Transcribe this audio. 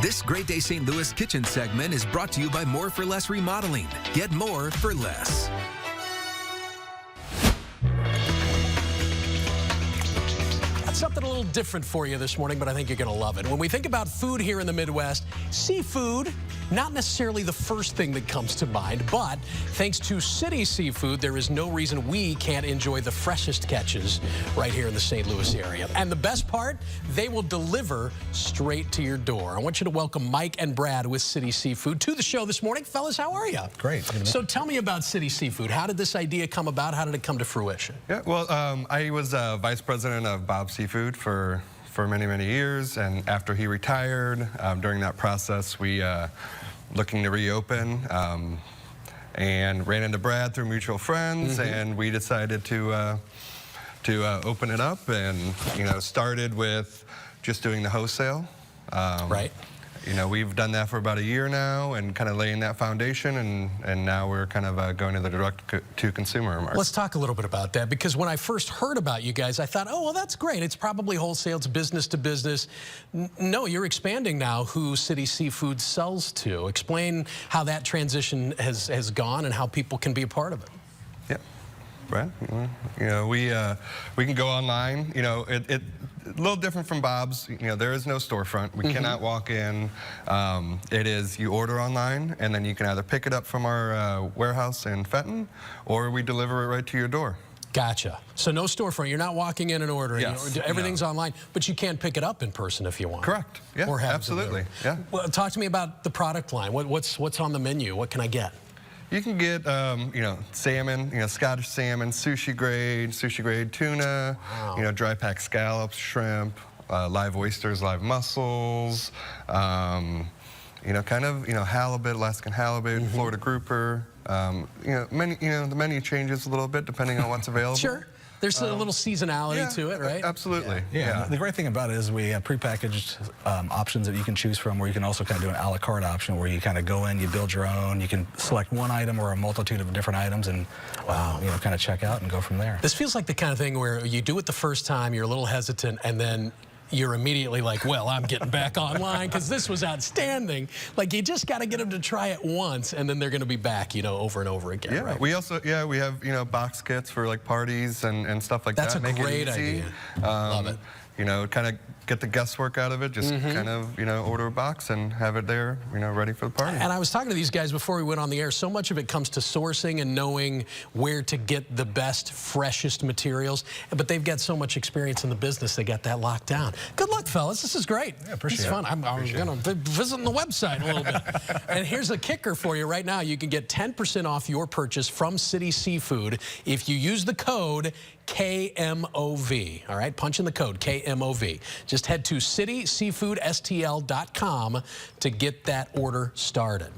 This Great Day St. Louis kitchen segment is brought to you by More for Less Remodeling. Get more for less. Something a little different for you this morning, but I think you're going to love it. When we think about food here in the Midwest, seafood, not necessarily the first thing that comes to mind, but thanks to City Seafood, there is no reason we can't enjoy the freshest catches right here in the St. Louis area. And the best part, they will deliver straight to your door. I want you to welcome Mike and Brad with City Seafood to the show this morning. Fellas, how are you? Great. So tell me about City Seafood. How did this idea come about? How did it come to fruition? Yeah, well, I was vice president of Bob's Seafood for many, many years, and after he retired, during that process, we looking to reopen, and ran into Brad through mutual friends, and we decided to open it up, and started with just doing the wholesale. Right. We've done that for about a year now and kind of laying that foundation, and now we're kind of going to the direct-to-consumer market. Let's talk a little bit about that, because when I first heard about you guys, I thought, oh, well, that's great. It's probably wholesale. It's business to business. No, you're expanding now who City Seafood sells to. Explain how that transition has gone and how people can be a part of it. Yeah. Brad, we can go online. A little different from Bob's. There is no storefront. We cannot walk in. It is you order online, and then you can either pick it up from our warehouse in Fenton, or we deliver it right to your door. Gotcha. So no storefront. You're not walking in and ordering. Yes. Everything's online, but you can pick it up in person if you want. Correct. Yeah. Or have absolutely. Yeah. Well, talk to me about the product line. What's on the menu? What can I get? You can get, salmon, Scottish salmon, sushi grade tuna, wow. Dry packed scallops, shrimp, live oysters, live mussels, halibut, Alaskan halibut, Florida grouper. The menu changes a little bit depending on what's available. Sure. There's a little seasonality to it, right? Absolutely. Yeah. The great thing about it is we have prepackaged options that you can choose from, where you can also kind of do an a la carte option where you kind of go in, you build your own, you can select one item or a multitude of different items and kind of check out and go from there. This feels like the kind of thing where you do it the first time, you're a little hesitant, and then you're immediately like, well, I'm getting back online because this was outstanding. Like, you just got to get them to try it once, and then they're going to be back, over and over again. Yeah, right? we also, we have, box kits for like parties and stuff like That's that. That's a great idea. Love it. Kind of get the guesswork out of it, just kind of, order a box and have it there, ready for the party. And I was talking to these guys before we went on the air. So much of it comes to sourcing and knowing where to get the best, freshest materials. But they've got so much experience in the business, they got that locked down. Good luck, fellas. This is great. Yeah, appreciate it. It's fun. I'm going to visit the website a little bit. And here's a kicker for you right now. You can get 10% off your purchase from City Seafood if you use the code KMOV. All right, punch in the code KMOV. Just head to cityseafoodstl.com to get that order started.